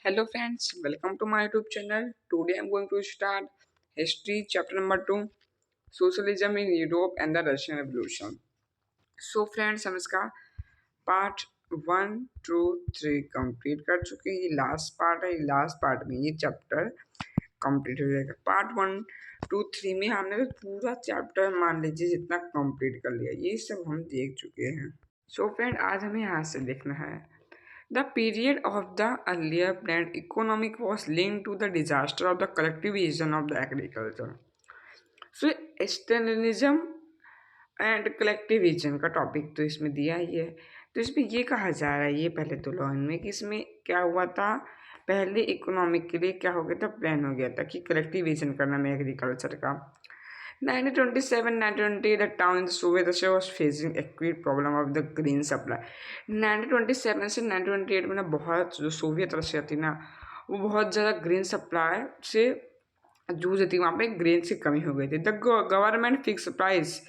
Hello friends, welcome to my YouTube channel. Today I'm going to start history chapter number 2, socialism in Europe and the Russian Revolution. So friends, हम इसका part 1, 2, 3 complete कर चुके हैं। ये last part है। Last part में ये chapter complete हो जाएगा। पार्ट 1, 2, 3 में हमने पूरा चैप्टर मान लीजिए जितना कंप्लीट कर लिया, ये सब हम देख चुके हैं। सो फ्रेंड, आज हमें यहाँ से देखना है The period of the earlier planned economic was linked to the disaster of the collectivization of the agriculture. So, Stalinism and collectivism का टॉपिक तो इसमें दिया ही है। तो इसमें ये कहा जा रहा है, ये पहले तो लॉ में, कि इसमें क्या हुआ था, पहले इकोनॉमिक के लिए क्या हो गया था, प्लान हो गया था कि कलेक्टिविज्म करना में एग्रीकल्चर का। 1927-1928 the town in the Soviet Russia was facing acute problem of the green supply. 1927 से 1928 में ना बहुत, जो सोवियत रशिया थी ना, वो बहुत ज़्यादा ग्रीन सप्लाई से जूझ थी। वहाँ पे ग्रेन की कमी हो गई थी। The government fix price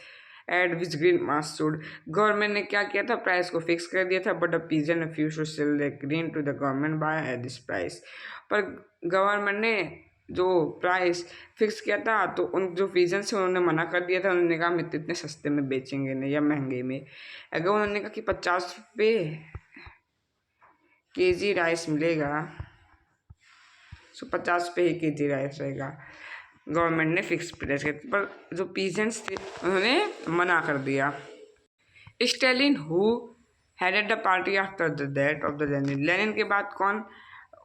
at which green mass sold. Government ने क्या किया था, प्राइस को फिक्स कर दिया था, but the peasant refuse to sell the grain to the government buy at this price. पर गवर्नमेंट ने जो प्राइस फिक्स किया था तो उन जो पीजेंट्स थे उन्होंने मना कर दिया था। उन्होंने कहा हम इतने सस्ते में बेचेंगे नहीं या महंगे में। अगर उन्होंने कहा कि 50 रुपये केजी राइस मिलेगा, सो 50 रुपये ही केजी राइस रहेगा। गवर्नमेंट ने फिक्स प्राइस किया, पर जो पीजेंट्स थे उन्होंने मना कर दिया। Stalin who headed the party after the death of the Lenin. Lenin के बाद कौन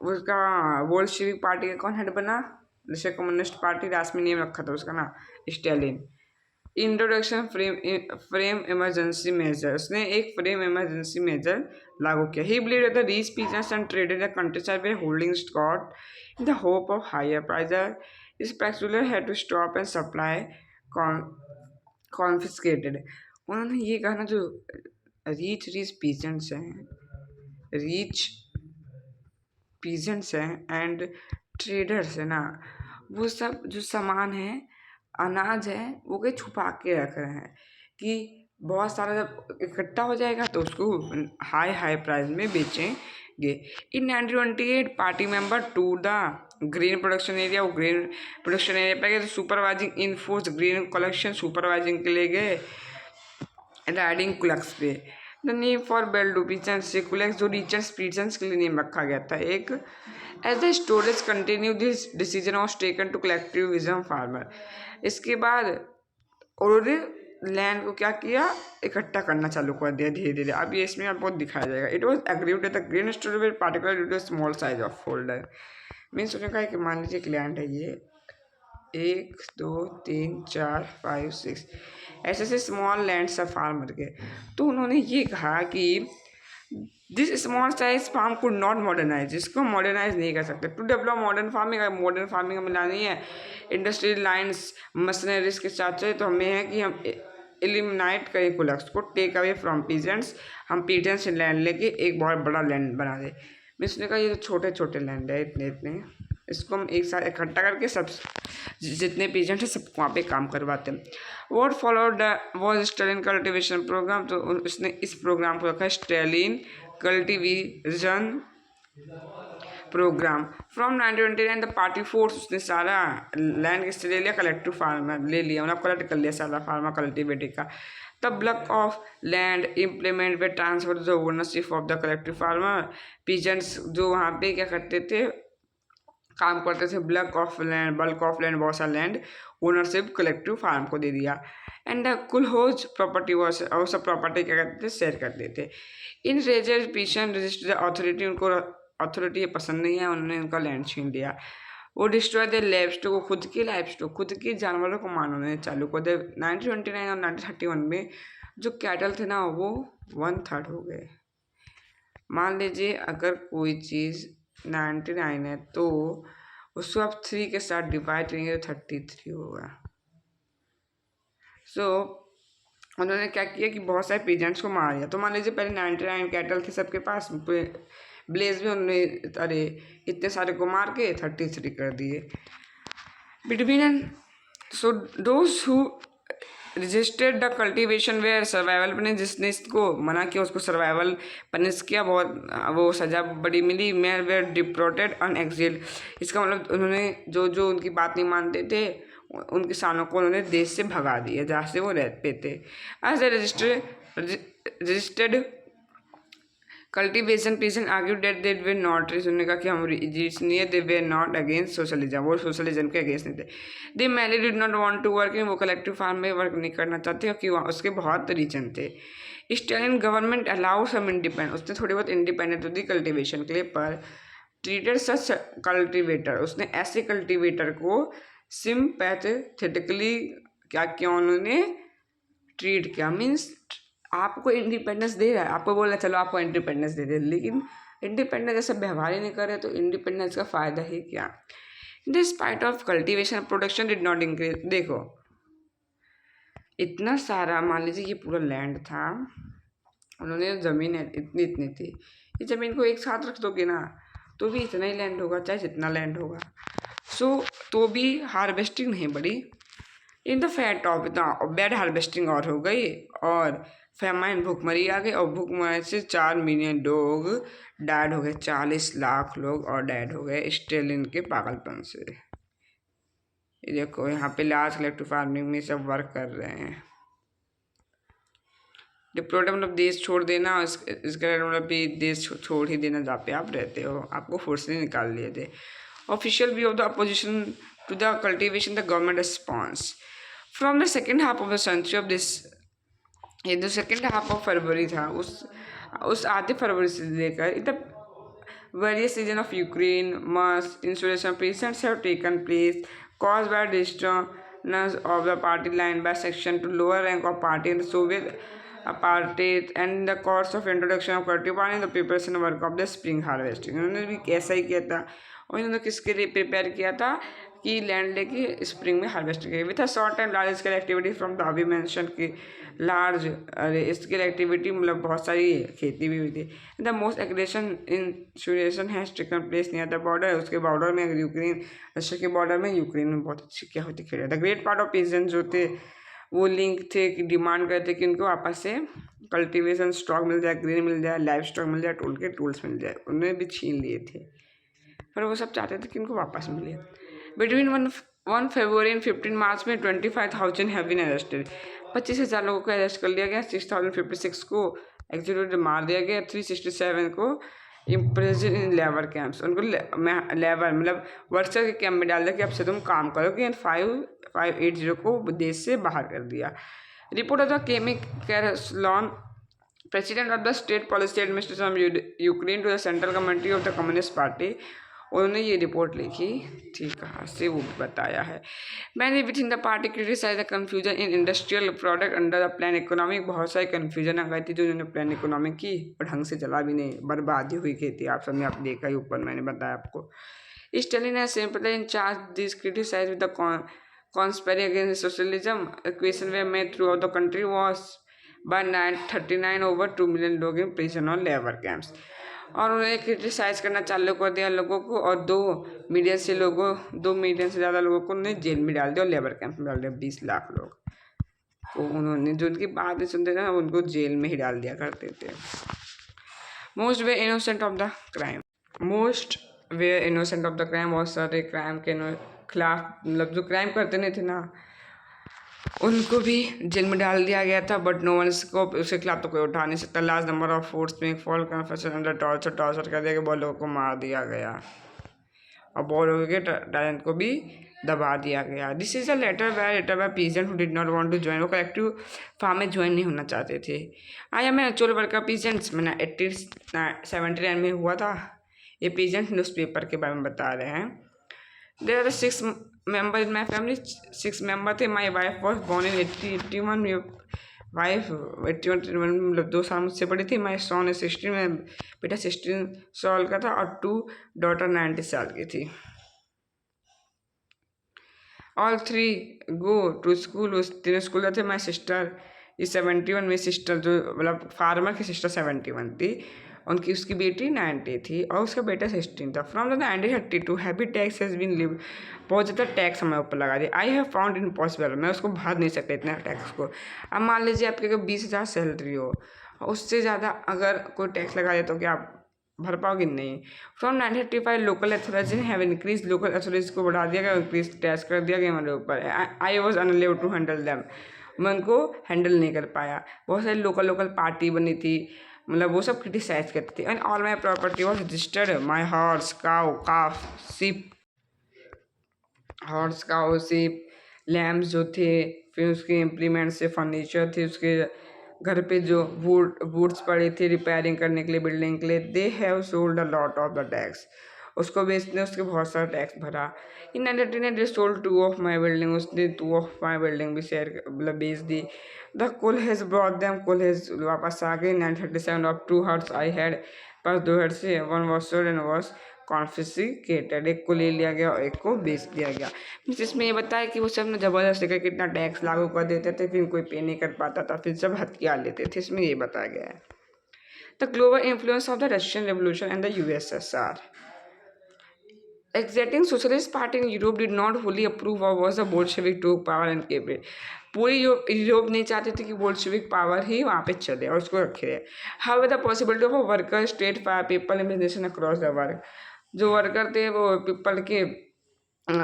उसका बोल्शेविक पार्टी का कौन हेड बना, जैसे कम्युनिस्ट पार्टी, रास्मी नेम रखा था उसका ना, Stalin. Introduction frame emergency measure, उसने एक फ्रेम इमरजेंसी मेजर लागू किया। He believed the rich peasants and traded the countryside by holding stock in the hope of higher price. इस पैक्सुलर had to stop and supply confiscated. उन्होंने ये कहा ना, जो रीच पीजेंट्स हैं, रीच पीजेंट्स हैं एंड ट्रेडर्स है ना, वो सब जो सामान है, अनाज है, वो के छुपा के रख रहे हैं कि बहुत सारा जब इकट्ठा हो जाएगा तो उसको हाई प्राइस में बेचेंगे। In 1928 party member to the green production area, वो ग्रीन प्रोडक्शन एरिया पे गए। तो supervising enforce green collection supervising के लिए गए राइडिंग क्लक्स पे। द नेम फॉर बेल्डोपिचन सेकुलेक्स, जो रिचर्स पीचन्स के लिए नेम रखा गया था एक। As the storage continue this decision was taken to collectivism farmer. इसके बाद उन्होंने लैंड को क्या किया, इकट्ठा करना चालू कर दिया धीरे धीरे। अब ये इसमें आपको दिखाया जाएगा। It was agreed the grain storage with particular due to small size of folder. Means उन्होंने कहा कि मान लीजिए एक लैंड है, ये 1 2 3 4 5 6 ऐसे ऐसे स्मॉल लैंड्स है फार्मर के। तो उन्होंने ये कहा कि this small size farm could not modernize, इसको मॉडर्नाइज नहीं कर सकते। टू डेवलप मॉडर्न फार्मिंग हमें लानी है, इंडस्ट्रियल लाइन्स मशीनरीज के साथ चाहिए, तो हमें है कि हम एलिमिनेट करें कुलक्स को, टेक अवे फ्रॉम पीजेंट्स। हम पीजेंट्स से लैंड लेके एक बहुत बड़ा लैंड बना दे। इसने कहा ये तो छोटे छोटे लैंड है, इतने इतने, इसको हम एक साथ इकट्ठा करके सब जितने पेजेंट हैं सबको वहाँ पे काम करवाते हैं। What followed was Stalin cultivation program, तो उसने इस प्रोग्राम को रखा Stalin cultivation program. From 1929 the party force, उसने सारा लैंड किससे ले लिया, कलेक्टिव फार्मर ले लिया, उन्हें कलेक्ट कर लिया सारा फार्मर कल्टिवेटिव का। The block of land implement way transfer the ownership of the collective farmer. Peasants जो वहाँ पे क्या करते थे, काम करते थे, बल्क ऑफ लैंड बहुत सारा लैंड ओनरशिप कलेक्टिव फार्म को दे दिया। एंड द कुलहोज प्रॉपर्टी वॉज, और सब प्रॉपर्टी क्या करते थे, शेयर करते थे। इन रेजर पीशन रजिस्टर अथॉरिटी, उनको अथॉरिटी ये पसंद नहीं है, उन्होंने उनका लैंड छीन लिया। वो डिस्ट्रॉय द लाइवस्टॉक, को खुद के लाइवस्टॉक, खुद के जानवरों को मारने चालू कर दे। 1929 और 1931 में जो कैटल थे ना, वो 1/3 हो गए। मान लीजिए अगर कोई चीज़ 99 है तो उसको आप 3 के साथ डिवाइड करेंगे तो 33 होगा। सो उन्होंने क्या किया कि बहुत सारे पीजेंट्स को मार दिया। तो मान लीजिए पहले 99 कैटल थे सबके पास, ब्लेज में उन्होंने अरे इतने सारे को मार के 33 कर दिए। Between so those who registered the cultivation were survival punish, जिसने इसको मना किया उसको सर्वाइवल पनिश किया, बहुत वो सज़ा बड़ी मिली। मेयर वेयर डिप्रोटेड अन एक्सिल, इसका मतलब उन्होंने जो जो उनकी बात नहीं मानते थे उन किसानों को उन्होंने देश से भगा दिया जहाँ से वो रहते थे। As a registered cultivation peasant argue that they were not, उन्होंने कहा कि हम रजिस्ट नहीं है, they were not against socialism, वो सोशलिज्म के अगेंस्ट नहीं थे। They mainly did not want to work in, वो कलेक्टिव फार्म में वर्क नहीं करना चाहते क्योंकि वहाँ उसके बहुत रीजन थे। Stalin government allow some independent, उसने थोड़ी बहुत इंडिपेंडेंट होती कल्टिवेशन के लिए, पर ट्रीटेड सच कल्टिवेटर, उसने ऐसे कल्टिवेटर को सिंपैथेटिकली क्या किया उन्होंने ट्रीट किया। मीन्स आपको इंडिपेंडेंस दे रहा है, आपको बोल रहा है चलो आपको इंडिपेंडेंस दे दे, लेकिन इंडिपेंडेंस जैसे व्यवहार ही नहीं कर रहे तो इंडिपेंडेंस का फ़ायदा ही क्या। Despite of cultivation production did not increase, देखो इतना सारा, मान लीजिए ये पूरा लैंड था, उन्होंने ज़मीन इतनी इतनी थी, ये ज़मीन को एक साथ रख दोगे ना तो भी इतना ही लैंड होगा, चाहे जितना लैंड होगा। सो तो भी हार्वेस्टिंग नहीं बढ़ी। इन द फैट ऑफ इतना बैड हार्वेस्टिंग और हो गई, और फेमाइन भूखमरी आ गई, और भूखमरी से 4 मिलियन लोग डैड हो गए, 40 लाख लोग और डैड हो गए स्टेलिन के पागलपन से। ये देखो यहाँ पे लार्ज कलेक्टिव फार्मिंग में सब वर्क कर रहे हैं। डिप्लोट मतलब देश छोड़ देना, इसका मतलब भी देश छोड़ ही देना जहाँ पे आप रहते हो, आपको फोर्सली निकाल लिए थे। Official view of the opposition to the cultivation the government response from the second half of the century of this, ये जो सेकेंड हाफ ऑफ फरवरी था उस आधे फरवरी से लेकर the various season of Ukraine mass insulation patients have taken place caused by disturbance of the party line by section to lower rank of party in the Soviet apartheid and the course of introduction of cultivar in the preparation work of the spring harvesting। उन्होंने भी ऐसा ही किया था, और इन्होंने किसके लिए prepare किया था कि लैंड लेके स्प्रिंग में हार्वेस्टिंग की with a short and large scale activity from the अभी मेंशन की लार्ज स्केल एक्टिविटी, मतलब बहुत सारी खेती भी हुई थी। The most aggression insurrection has taken place near the border, उसके बॉर्डर में यूक्रेन, रशिया के बॉर्डर में यूक्रेन में बहुत अच्छी क्या होती खेल। The great part of peasant जो थे वो लिंक थे कि डिमांड करते कि उनको आपस से कल्टीवेशन स्टॉक मिल जाए, ग्रेन मिल जाए, लाइफ स्टॉक मिल जाए, टूल के टूल्स मिल जाए, उन्होंने भी छीन लिए थे, पर वो सब चाहते थे कि उनको वापस मिले। बिटवीन 1 फरवरी एंड 15 मार्च में 25,000 हैव बीन अरेस्टेड, 25,000 लोगों को अरेस्ट कर लिया गया। 6,056 को एग्जीक्यूटिव मार दिया गया। 367 को इम्प्रिजन इन लेबर कैंप्स, उनको लेबर मतलब वर्कर के कैंप में डाल दिया कि अब से तुम काम करोगे, एंड 580 को देश से बाहर कर दिया। रिपोर्ट ऑफ द केमिक कैरसलॉन president of the state policy administration Ukraine to the central committee of the communist party, उन्होंने ये रिपोर्ट लिखी थी, कहाँ से वो बताया है। मैंने with in the party criticize the confusion in industrial product under the plan economic, बहुत सारी कन्फ्यूजन आ गई थी जो उन्होंने प्लान इकोनॉमिक की और ढंग से चला भी नहीं, बर्बादी हुई खेती, आप सबने आप देखा ही, ऊपर मैंने बताया आपको। Stalin has simply in charge this criticize with the conspiracy against socialism equation were made throughout the country was by 939 over 2 million लोग इन प्रिजन और लेबर कैंप्स, और उन्होंने क्रिटिसाइज करना चालू कर दिया लोगों को, और 2 मिलियन से ज़्यादा लोगों को उन्होंने जेल में डाल दिया और लेबर कैंप में डाल दिया। 20 लाख लोग को उन्होंने, जो उनकी बात नहीं सुनते थे ना, उनको जेल में ही डाल दिया करते थे। Most way innocent of the crime, most way innocent of the crime, बहुत सारे क्राइम के खिलाफ, मतलब जो क्राइम करते नहीं थे ना उनको भी जेल में डाल दिया गया था, बट नो वन को उसके खिलाफ तो कोई उठा नहीं सकता। लार्ज नंबर ऑफ फोर्स में फॉल कन्फेशन अंडर टॉर्चर कर दिया कि बहुत लोगों को मार दिया गया और बहुत लोगों के टैलेंट को भी दबा दिया गया। This is a letter by peasant who did not want to join, वो कलेक्टिव फार्म में ज्वाइन नहीं होना चाहते थे। आया मैं एक्चुअल वर्क का पीजेंट्स मैंने 1879 में हुआ था। ये पीजेंट न्यूज़पेपर के बारे में बता रहे हैं। There are 6 member in my family, 6 member थे। My wife was born in 81, wife 81 मतलब 2 साल मुझसे बड़ी थी। माई सन 16 में बेटा 16 साल का था, और 2 डॉटर 90 साल की थी। ऑल 3 गो टू स्कूल, उस 3 स्कूल जाते। माई सिस्टर इज 71, मेरी सिस्टर जो मतलब फार्मर की सिस्टर 71 थी, उनकी उसकी बेटी 90 थी और उसका बेटा 16 था। From the 1932 heavy tax has been levied, बहुत ज़्यादा टैक्स हमें ऊपर लगा दिया। आई हैव फाउंड इम्पॉसिबल, मैं उसको भर नहीं सकता इतना टैक्स को। अब मान लीजिए आपके अगर 20,000 सैलरी हो, उससे ज़्यादा अगर कोई टैक्स लगा दे तो क्या आप भर पाओगे? नहीं। From 1935 local authorities have increase, local authorities को बढ़ा दिया गया, इंक्रीज टैक्स कर दिया गया हमारे ऊपर। I was unable to handle them, मैं उनको हैंडल नहीं कर पाया। बहुत सारी लोकल पार्टी बनी थी, मतलब वो सब क्रिटिसाइज करती थी। And all my property was registered, my horse cow calf ship, horse cow ship lamps जो थे, फिर उसके इम्प्लीमेंट से फर्नीचर थे, उसके घर पे जो वुड्स पड़े थे रिपेयरिंग करने के लिए, बिल्डिंग के लिए, they have sold a lot of the tax, उसको बेचने उसके बहुत सारा टैक्स भरा। इन 19 ने सोल्ड 2 ऑफ माई बिल्डिंग, उसने 2 ऑफ माई बिल्डिंग भी शेयर मतलब बेच दी। द कुल हैज़ ब्रॉट दैम, कुल हैज़ वापस आ गई। 937 ऑफ 2 हर्ट्स आई हैड, पास 2 हर्ट्स से 1 was sold and was confiscated, एक को ले लिया गया और एक को बेच दिया गया। जिसमें ये बताया कि वो सब ना ज़बरदस्ती करके कितना टैक्स लागू कर देते थे, फिर कोई पे नहीं कर पाता था, फिर सब हथियार लेते थे। इसमें ये बताया गया है the global influence of the Russian revolution and the USSR. Existing socialist party in Europe did not fully approve of was the Bolshevik took power and kept it. पूरी यूरोप नहीं चाहते थे कि बोल्शेविक पावर ही वहाँ पे चले और उसको रखे रहे। How the possibility of a worker state fire people immigration across the world, जो वर्कर थे वो पीपल के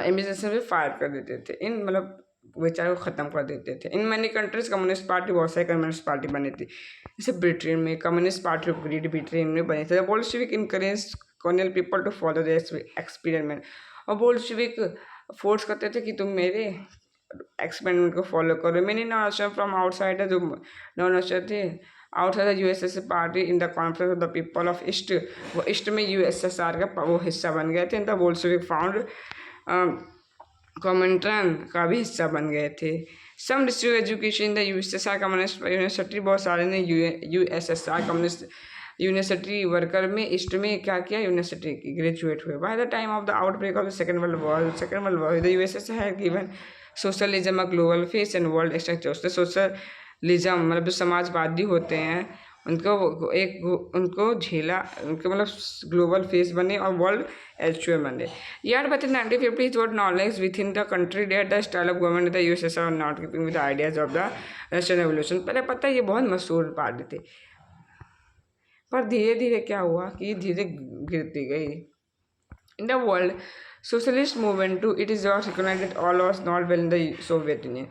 इमिग्रेशन पे फायर कर देते थे, इन मतलब बेचारे को ख़त्म कर देते थे। In many countries communist party, बहुत सारी कम्युनिस्ट पार्टी बनी थी, जैसे ब्रिटेन में communist party of great Britain में बनी थी। Bolshevik encourage colonial people to follow the experiment, और बोल्शेविक फोर्स करते थे कि तुम मेरे एक्सपेरिमेंट को फॉलो करो। मैनी नॉन फ्रॉम आउटसाइड, जो नॉन थे outside the USSR party in the conference of the people of East, वो ईस्ट में यूएसएसआर का वो हिस्सा बन गए थे। In the Bolshevik found Comintern का भी हिस्सा बन गए थे। Some receive education in the USSR communist university, बहुत सारे ने यूएसएसआर कम्युनिस्ट यूनिवर्सिटी वर्कर में ईस्ट में क्या किया, यूनिवर्सिटी की ग्रेजुएट हुए। By the time of the outbreak of the second world war the USSR had given socialism a global face and world structure. उससे सोशलिज्म मतलब जो समाजवादी होते हैं उनको झेला, उनके मतलब ग्लोबल फेस बने और वर्ल्ड एचुअल बने। यार but in 1950 what knowledge with in the country that the style of government the USSR not keeping with the ideas of the Russian revolution. पहले पता है ये बहुत मशहूर पार्टी थी, पर धीरे धीरे क्या हुआ कि धीरे गिरती गई। In the world socialist movement to it is recognise that all was not well in the Soviet Union.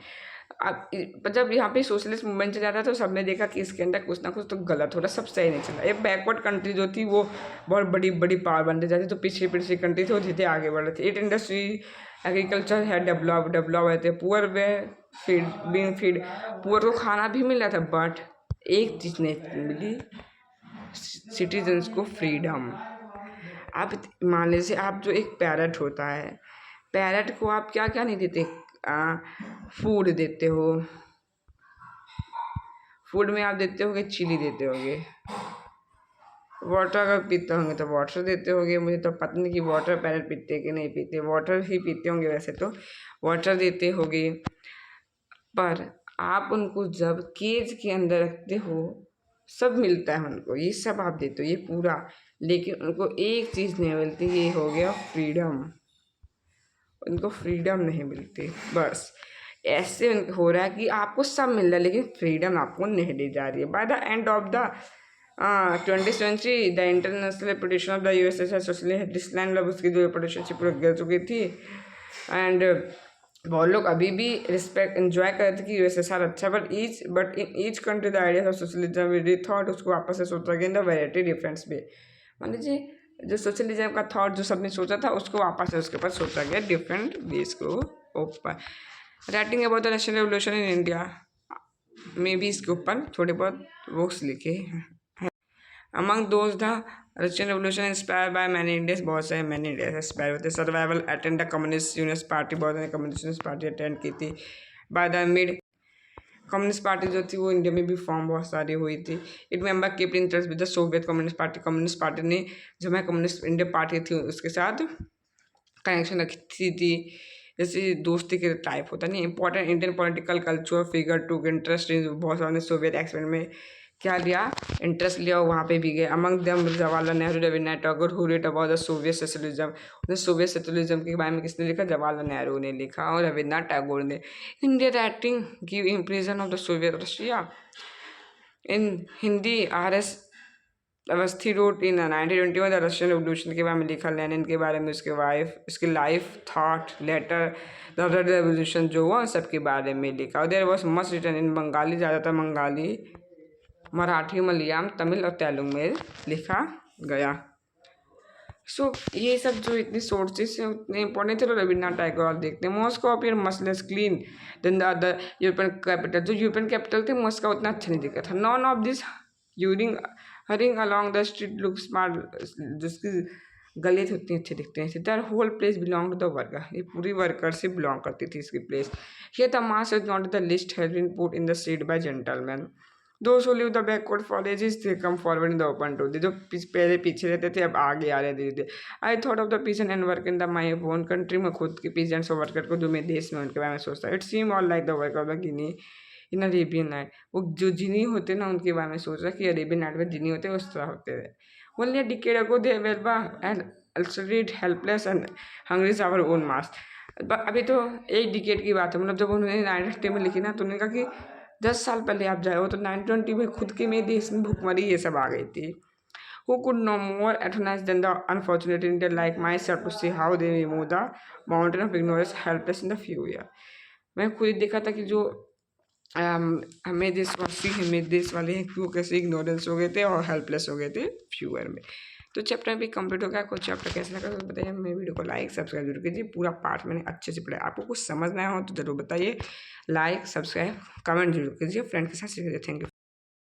अब जब यहाँ पे सोशलिस्ट मूवमेंट चला था तो सबने देखा कि इसके अंदर कुछ ना कुछ तो गलत हो रहा, सब सही नहीं चला। एक बैकवर्ड कंट्री जो थी वो बहुत बड़ी बड़ी पावर बनती जाती, तो पिछड़ी कंट्री थी वो धीरे आगे बढ़ रही थी। इट इंडस्ट्री एग्रीकल्चर है डेवलप रहते, पुअर वे फीड बीइंग फीड, पुअर को खाना भी मिल रहा था, बट एक चीज़ नहीं मिली, सिटीजन्स को फ्रीडम। आप मान लीजिए आप जो एक पैरट होता है, पैरट को आप क्या क्या नहीं देते, फूड देते हो, फूड में आप देते होगे चिली देते होगे, वाटर अगर पीते होंगे तो वाटर देते होगे। मुझे तो पता नहीं कि वाटर पैरट पीते कि नहीं पीते, वाटर ही पीते होंगे वैसे तो, वाटर देते होगे। पर आप उनको जब केज के अंदर रखते हो सब मिलता है उनको, ये सब आप देते हो ये पूरा, लेकिन उनको एक चीज़ नहीं मिलती, ये हो गया फ्रीडम। उनको फ्रीडम नहीं मिलती, बस ऐसे हो रहा है कि आपको सब मिल रहा है लेकिन फ्रीडम आपको नहीं दी जा रही है। By the end of the 20th century the international reputation of the USSR socially decline, मतलब उसकी जो रेपुटेशन पूरी गिर चुकी थी। एंड बहुत लोग अभी भी रिस्पेक्ट एंजॉय करते थे कि यूएसएसआर अच्छा, but in each country the ideas of socialism rethought, उसको वापस से सोचा गया in the variety difference way. मान लीजिए जो सोशलिज्म का थॉट जो सबने सोचा था उसको वापस से उसके ऊपर सोचा गया डिफरेंट बेस को ऊपर। Writing about the Russian revolution in India में भी इसके ऊपर थोड़े बहुत बुक्स लिखे हैं। Among those the Russian revolution inspire by many Indians, बहुत सारे मैनी इंडियंस इंस्पायर होते। Survival attend the communist Unionist party, बहुत सारे कम्युनिस्ट यूनिस्ट पार्टी अटेंड की थी। By the mid communist party जो थी वो इंडिया में भी फॉर्म बहुत सारी हुई थी। It member keep in touch with the Soviet communist party ने जो मैं कम्युनिस्ट इंडिया पार्टी थी उसके साथ कनेक्शन रखी थी, जैसे दोस्ती के टाइप होता नहीं। Important Indian political culture figure to interest in, बहुत सारे सोवियत एक्सपेरिमेंट में क्या लिया, इंटरेस्ट लिया और वहाँ पे भी गए। Among them Jawaharlal Nehru, Rabindranath Tagore, who wrote about the Soviet socialism. उन्हें सोवियत सोशलिज्म के बारे में किसने लिखा, जवाहरलाल नेहरू ने लिखा और रविन्द्रनाथ टैगोर ने। India writing give impression of the Soviet Russia in Hindi. RS Awasthi wrote in 1921 the Russian revolution के बारे में लिखा, लेनिन के बारे में, उसके वाइफ, उसकी life, thought, letter, the revolution जो हुआ सबके बारे में लिखा। और there was much written in Bengali, ज़्यादातर बंगाली, मराठी, मलयालम, तमिल और तेलुगु में लिखा गया। ये सब जो इतनी सोर्सेस हैं उतने इंपॉर्टेंट थे। तो रविन्द्रनाथ टैगोर आप देखते हैं, Moscow appear much less clean than the other European capital. जो यूरोपियन कैपिटल थे मॉस्को उतना अच्छा नहीं दिखा था। नॉन ऑफ दिस यूरिंग hurrying along the street look smart, जिसकी गली थी उतनी अच्छी दिखते हैं। The whole place belong to the worker, ये पूरी वर्कर से बिलोंग करती थी इसकी place. Here the mass is not the list has been put in the seat bye gentleman. Those who leave the backward villages they come forward in the open road। जो पहले पीछे रहते थे अब आगे आ रहे धीरे धीरे। I thought of the peasant and work in the my own country, में खुद के पीजेंट्स और वर्कर को जो मेरे देश में उनके बारे में सोचता है। It seem all like the work of the Guinea in Arabian night. वो जो जिनी होते ना उनके बारे में सोच रहा कि अरेबियन नाइट में जिनी होते उस तरह होते थे। Only a decade ago they वेल्बा एंड अल्सरेड helpless and hungry our own mass. अभी तो एक डिकेड की बात है, मतलब जब उन्होंने 1950 में लिखी ना तो उन्होंने कहा कि 10 साल पहले आप जाए हो तो 1920 में खुद के मेरे देश में भुखमरी ये सब आ गई थी। Who could no more agonized than the unfortunate Indian like myself to see how they remove the mountain of ignorance helpless in the few years। मैं खुद ही देखा था कि जो हमें देशवासी हैं, मेरे देश वाले हैं, वो कैसे इग्नोरेंस हो गए थे और हेल्पलेस हो गए थे फ्यू ईयर में। तो चैप्टर भी कंप्लीट हो गया। कुछ चैप्टर कैसा लगा तो बताइए। मेरे वीडियो को लाइक सब्सक्राइब जरूर कीजिए। पूरा पार्ट मैंने अच्छे से पढ़ा। आपको कुछ समझना हो तो जरूर बताइए। लाइक सब्सक्राइब कमेंट जरूर कीजिए, फ्रेंड के साथ शेयर कीजिए। Thank you.